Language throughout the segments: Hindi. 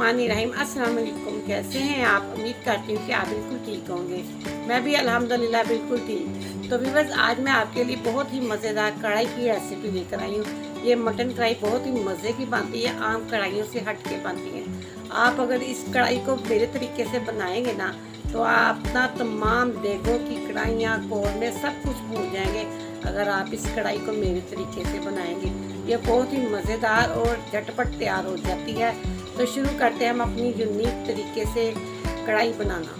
बिस्मिल्लाहिर्रहमानिर्रहीम। अस्सलाम वालेकुम। कैसे हैं आप? उम्मीद करती हूँ कि आप बिल्कुल ठीक होंगे। मैं भी अल्हम्दुलिल्लाह बिल्कुल ठीक। तो व्यूअर्स, आज मैं आपके लिए बहुत ही मज़ेदार कढ़ाई की रेसिपी लेकर आई हूँ। ये मटन कढ़ाई बहुत ही मज़े की बनती है, आम कढ़ाइयों से हट के बनती है। आप अगर इस कढ़ाई को मेरे तरीके से बनाएंगे ना, तो आप अपना तमाम देगों की कढ़ाइयाँ कौरने सब कुछ भूल जाएंगे अगर आप इस कढ़ाई को मेरे तरीके से बनाएंगे। ये बहुत ही मज़ेदार और झटपट तैयार हो जाती है। तो शुरू करते हैं हम अपनी यूनिक तरीके से कढ़ाई बनाना।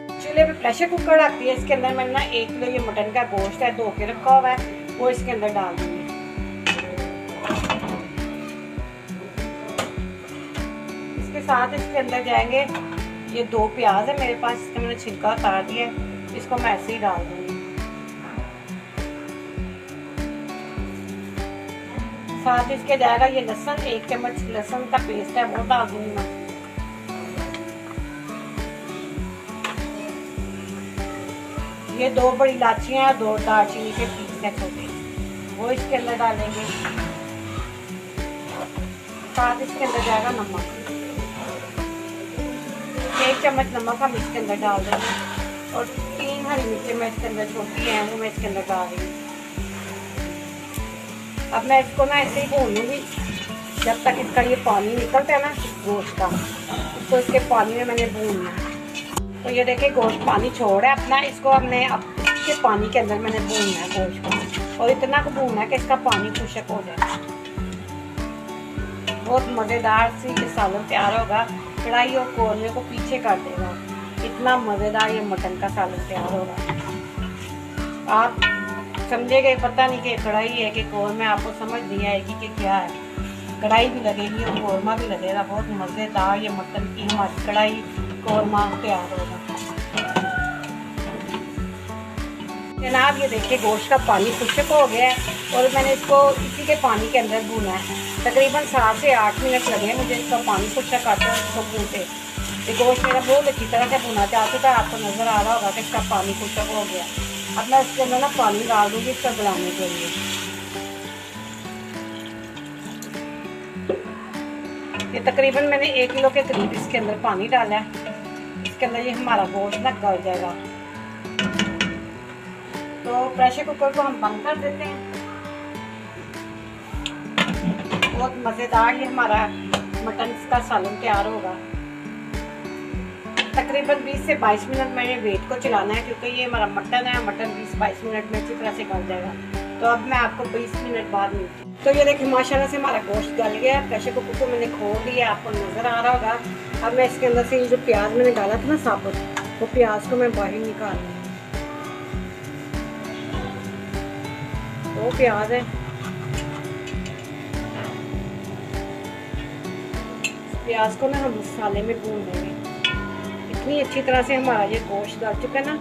चूल्हे पे प्रेशर कुकर आती है। इसके अंदर मैंने ना 1 किलो ये मटन का गोश्त है, धो के रखा हुआ है, वो इसके अंदर डाल दूँगी। इसके साथ इसके अंदर जाएंगे ये 2 प्याज है मेरे पास, इसका मैंने छिलका उतार दिया है, इसको मैं ऐसे ही डाल दूँगी। साथ इसके जाएगा ये लहसुन, 1 चम्मच लहसुन का पेस्ट है, वो डाल दूंगी मैं। ये 2 बड़ी इलायचियाँ और 2 दालचीनी के पीस है छोटे, वो इसके अंदर डालेंगे। साथ इसके अंदर जाएगा नमक, 1 चम्मच नमक हम इसके अंदर डाल देंगे। और 3 हरी मिर्चें मैं इसके अंदर छोटी हैं, वो मैं इसके अंदर डाल रही हूँ। अब मैं इसको ना ऐसे ही भून लूँगी जब तक इसका ये पानी निकलता है ना गोश्त का, इसको इसके पानी में मैंने भूनना है। तो ये देखिए गोश्त पानी छोड़ है अपना, इसको हमने अब इसके पानी के अंदर मैंने भूनना है गोश्त को, और इतना को भूनना है कि इसका पानी खुशक हो जाए। बहुत मज़ेदार सी ये सालन तैयार होगा, कढ़ाई और कोरने को पीछे कर देगा। इतना मज़ेदार ये मटन का सालन तैयार होगा। आप समझेगा पता नहीं कि कढ़ाई है कि कौरमा, आपको समझ नहीं आएगी कि क्या है। कढ़ाई भी लगेगी और कौरमा भी लगेगा। बहुत मज़ेदार ये मटन की हमारी कढ़ाई कौरमा तैयार होगा। जनाब ये देखिए गोश्त का पानी खुशक हो गया है और मैंने इसको इसी के पानी के अंदर भूना है। तकरीबन 7 से 8 मिनट लगे मुझे इसका पानी खुशक आते हैं इसको भूनते। ये गोश्त मेरा बहुत अच्छी तरह से भुना जा चुका है, आपको नज़र आ रहा होगा कि इसका पानी खुशक हो गया। अब मैं इसके अंदर ना पानी डाल दूँगी इसका गलाने के लिए। ये तकरीबन मैंने 1 किलो के करीब इसके अंदर पानी डाला है। इसके अंदर ये हमारा गोश्त ना गल जाएगा। तो प्रेशर कुकर को हम बंद कर देते हैं। बहुत मज़ेदार ये हमारा मटन का सालन तैयार होगा। तकरीबन 20 से 22 मिनट मैंने वेट को चलाना है, क्योंकि ये हमारा मटन है। मटन 20-22 मिनट में अच्छी तरह से गल जाएगा। तो अब मैं आपको 20 मिनट बाद मिलती हूँ। तो ये देखिए माशाल्लाह से हमारा गोश्त गल गया। प्रेशर कुकर को मैंने खोल दिया, आपको नज़र आ रहा होगा। अब मैं इसके अंदर से ये जो प्याज मैंने डाला था ना साबुत, वो प्याज को मैं बाहर निकाल लूँ। वो प्याज है, प्याज को ना हम मसाले में भून लेंगे। इतनी अच्छी तरह से हमारा ये गोश्त गल चुका है ना।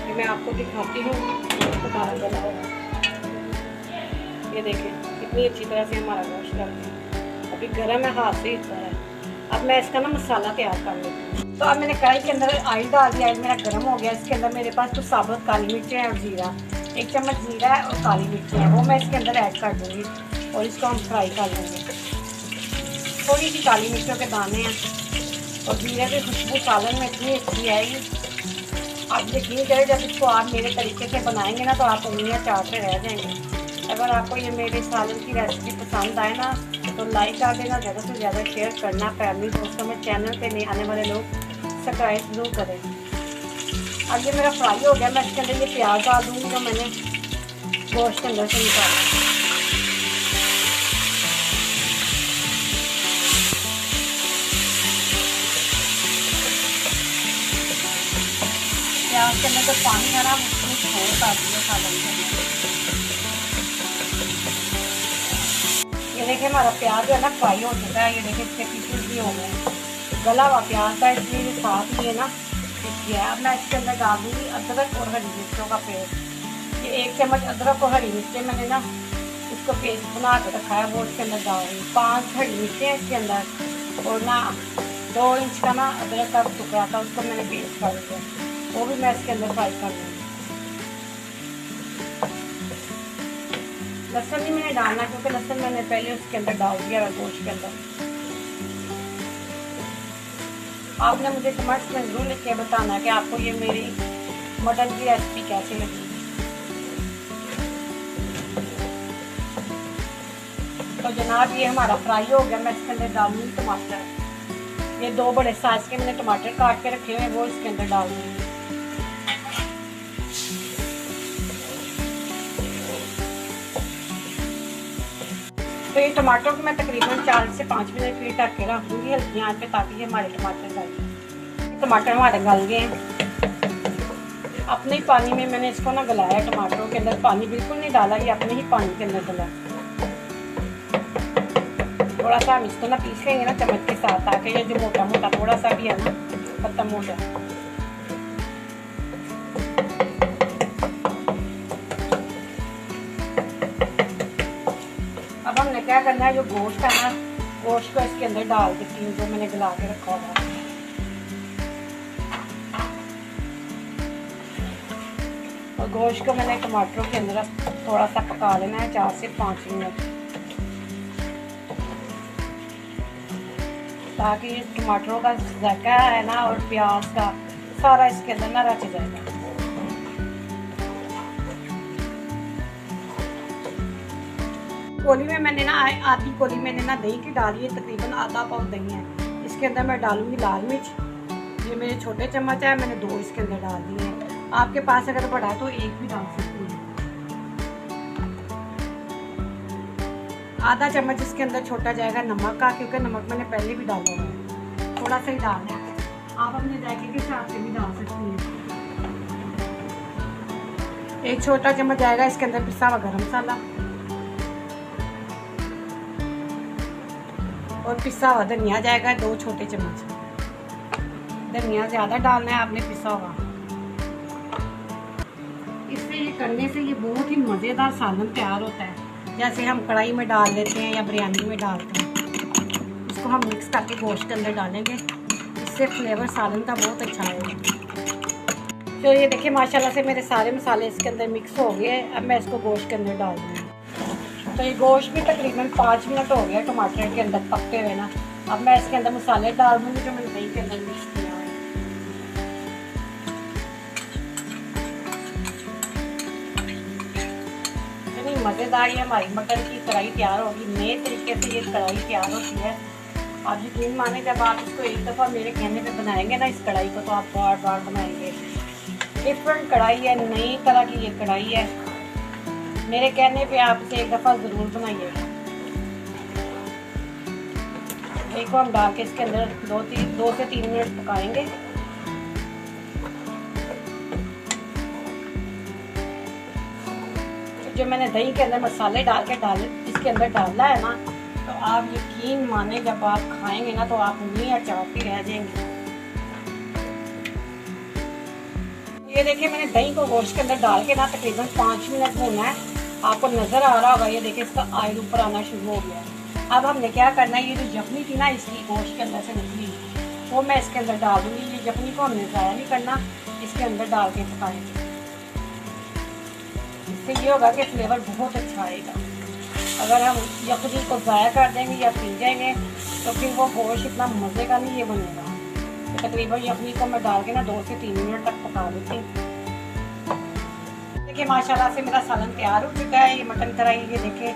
ये मैं आपको दिखाती हूँ हमारा गला होगा। ये देखिए कितनी अच्छी तरह से हमारा गोश्त गल गया। अभी गर्म है, हाथ से हिलता है। अब मैं इसका ना मसाला तैयार कर लेती हूँ। तो अब मैंने कढ़ाई के अंदर ऑयल डाल दिया, ऑयल मेरा गर्म हो गया। इसके अंदर मेरे पास कुछ साबुत काली मिर्चें हैं और जीरा, 1 चम्मच जीरा है और काली मिर्चें हैं, वो मैं इसके अंदर ऐड कर दूँगी और इसको हम फ्राई कर लेंगे। थोड़ी सी काली मिर्चों के दाने हैं और जीरे की खुशबू सालन में इतनी अच्छी आएगी। आप यकीन करें, जब इसको आप मेरे तरीके से बनाएंगे ना, तो आप उंगलियां चाटते रह जाएंगे। अगर आपको ये मेरे सालन की रेसिपी पसंद आए ना, तो लाइक कर देना, ज़्यादा से ज़्यादा शेयर करना, फैमिली दोस्तों में। चैनल पे नए आने वाले लोग सब्सक्राइब जरूर करें। अब ये मेरा फ्राई हो गया। मैं इसके अंदर ये प्याज डाल दूँगी जो मैंने गोश्त के अंदर से निकाला। प्याज के अंदर जो पानी है ना, उसको छोड़ कर दिया सालन के अंदर। ये देखिए हमारा प्याज जो है ना फ्राई हो चुका है। ये देखिए इसके पीसेस भी हो गए, गला हुआ प्याज था, इसलिए साथ ही है ना किया है। अब मैं इसके अंदर डाल दूँगी अदरक और हरी मिर्चों का पेस्ट। ये 1 चम्मच अदरक और हरी मिर्चें मैंने ना इसको पेस्ट बना के रखा है, वो इसके अंदर डाल रही हूँ। 5 हरी मिर्चें हैं इसके अंदर, और ना 2 इंच का ना अदरक का टुकड़ा था, उसको मैंने पेस्ट कर दिया, वो भी मैं इसके अंदर फ्राई कर लूँगी। लहसुन नहीं मैंने डालना क्योंकि लहसुन मैंने पहले उसके अंदर डाल दिया है गोश्त के अंदर। आपने मुझे कमेंट्स में ज़रूर लिख के बताना है कि आपको ये मेरी मटन की रेसिपी कैसी लगी। तो जनाब ये हमारा फ्राई हो गया। मैं इसके अंदर डालूंगी टमाटर। ये 2 बड़े साइज के मैंने टमाटर काट के रखे हुए हैं, वो इसके अंदर डाल दूंगी। तो ये टमाटर को मैं तकरीबन 4 से 5 मिनट के लिए ढक के रख दूँगी हल्की आंच पे, ताकि ये हमारे टमाटर गल जाए। टमाटर हमारे गल गए हैं। अपने ही पानी में मैंने इसको ना गलाया। टमाटरों के अंदर पानी बिल्कुल नहीं डाला, ये अपने ही पानी के अंदर गला। थोड़ा सा हम इसको ना पीस लेंगे ना चम्मच के साथ, ताकि ये जो मोटा मोटा थोड़ा सा भी है ना खत्म हो जाए। अब हमने क्या करना है, जो गोश्त है ना, गोश्त को इसके अंदर डाल देती हूँ जो मैंने गला के रखा हुआ है। और गोश्त को मैंने टमाटरों के अंदर थोड़ा सा पका लेना है 4 से 5 मिनट, ताकि टमाटरों का जायका है ना और प्याज का सारा इसके अंदर ना रच जाएगा। कोली में मैंने ना आधी कोली मैंने ना दही की डाली है, तकरीबन आधा पाव दही है। इसके अंदर मैं डालूंगी लाल मिर्च। ये मेरे छोटे चम्मच है, मैंने 2 इसके अंदर डाल दिए हैं। आपके पास अगर बड़ा है तो 1 भी डाल सकती हैं। आधा चम्मच इसके अंदर छोटा जाएगा नमक का, क्योंकि नमक मैंने पहले भी डाला हुआ है। थोड़ा सा ही डालना है, आप अपने जायके के हिसाब से भी डाल सकती हैं। 1 छोटा चम्मच जाएगा इसके अंदर पिसा हुआ गरम मसाला और पिसा हुआ धनिया जाएगा 2 छोटे चम्मच। धनिया ज़्यादा डालना है आपने पिसा हुआ। इससे ये करने से ये बहुत ही मज़ेदार सालन तैयार होता है। जैसे हम कढ़ाई में डाल लेते हैं या बिरयानी में डालते हैं, इसको हम मिक्स करके गोश्त के अंदर डालेंगे। इससे फ्लेवर सालन का बहुत अच्छा आएगा। तो ये देखिए माशाल्लाह से मेरे सारे मसाले इसके अंदर मिक्स हो गए। अब मैं इसको गोश्त के अंदर डाल दूँगी। तो ये गोश्त भी तकरीबन 5 मिनट हो गया टमाटर के अंदर पकते हुए ना। अब मैं इसके अंदर मसाले डाल दूँगी जो मैंने दही के अंदर मिक्स किया है। इतनी मज़ेदार ये हमारी मटन की कढ़ाई तैयार होगी। नए तरीके से ये कढ़ाई तैयार होती है। आप यकीन माने जब आप इसको एक दफ़ा मेरे कहने पे बनाएंगे ना इस कढ़ाई को, तो आप बार बार बनाएंगे। डिफरेंट कढ़ाई है, नई तरह की ये कढ़ाई है। मेरे कहने पे आप इसे एक दफ़ा ज़रूर बनाइएगा। देखो हम डाल के इसके अंदर 2 से 3 मिनट पकाएंगे। जो मैंने दही के अंदर मसाले डाल के इसके अंदर डाला है ना, तो आप यकीन माने जब आप खाएंगे ना तो आप उंगली अचारते रह जाएंगे। ये देखिए मैंने दही को गोश्त के अंदर डाल के ना तकरीबन 5 मिनट भूना है। आपको नज़र आ रहा होगा, ये देखिए इसका ऑयल ऊपर आना शुरू हो गया है। अब हमने क्या करना है, ये जो यखनी थी ना इसकी गोश्त के अंदर से निकली, वो मैं इसके अंदर डाल दूँगी। ये यखनी को हमने ज़ाया नहीं करना, इसके अंदर डाल के पकाएंगे। इससे ये होगा कि फ्लेवर बहुत अच्छा आएगा। अगर हम यखनी को ज़ाया कर देंगे या पी जाएंगे तो फिर वो गोश्त इतना मज़े का नहीं ये बनेगा। तो तकरीबन यखनी को मैं डाल के ना 2 से 3 मिनट तक पका देती हूँ। देखिए माशाल्लाह से मेरा सालन तैयार हो चुका है। ये मटन कढ़ाई ये देखिए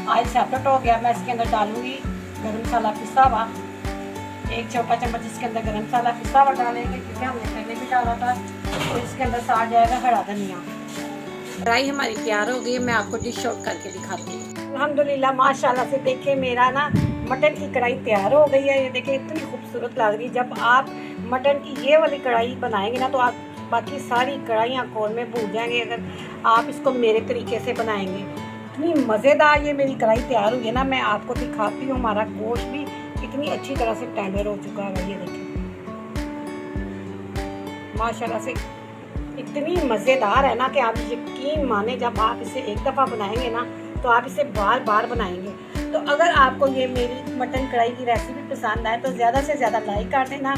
ऑयल सेपरेट हो गया। मैं इसके अंदर डालूँगी गरम मसाला पिसा हुआ। 1 छोटा चम्मच इसके अंदर गरम मसाला पिसा हुआ डालेंगे, क्योंकि हमने पहले भी डाला था। तो इसके अंदर साथ जाएगा हरा धनिया। कढ़ाई हमारी तैयार हो गई। मैं आपको डिश आउट करके दिखाती हूँ। अल्हम्दुलिल्लाह माशाल्लाह से देखिए मेरा ना मटन की कढ़ाई तैयार हो गई है। ये देखिए इतनी खूबसूरत लग रही है। जब आप मटन की ये वाली कढ़ाई बनाएंगे ना तो आप बाकी सारी कढ़ाइयाँ कौन में भूल जाएंगे, अगर आप इसको मेरे तरीके से बनाएंगे। इतनी मज़ेदार ये मेरी कढ़ाई तैयार हुई है ना, मैं आपको दिखाती हूँ। हमारा गोश्त भी इतनी अच्छी तरह से टेंडर हो चुका है। ये देखिए माशाल्लाह से इतनी मज़ेदार है ना कि आप यकीन माने जब आप इसे एक दफ़ा बनाएंगे ना तो आप इसे बार बार बनाएंगे। तो अगर आपको ये मेरी मटन कढ़ाई की रेसिपी पसंद आए तो ज़्यादा से ज़्यादा लाइक कर देना,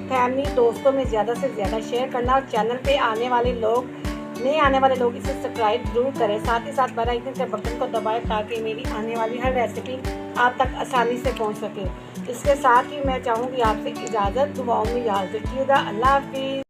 फैमिली दोस्तों में ज़्यादा से ज़्यादा शेयर करना, और चैनल पे आने वाले लोग नए आने वाले लोग इसे सब्सक्राइब जरूर करें, साथ ही साथ बेल आइकन के बटन को दबाएं ताकि मेरी आने वाली हर रेसिपी आप तक आसानी से पहुंच सके। इसके साथ ही मैं चाहूँगी आपसे इजाज़त, दुआओं में याद रखिएगा। अल्लाह हाफिज़।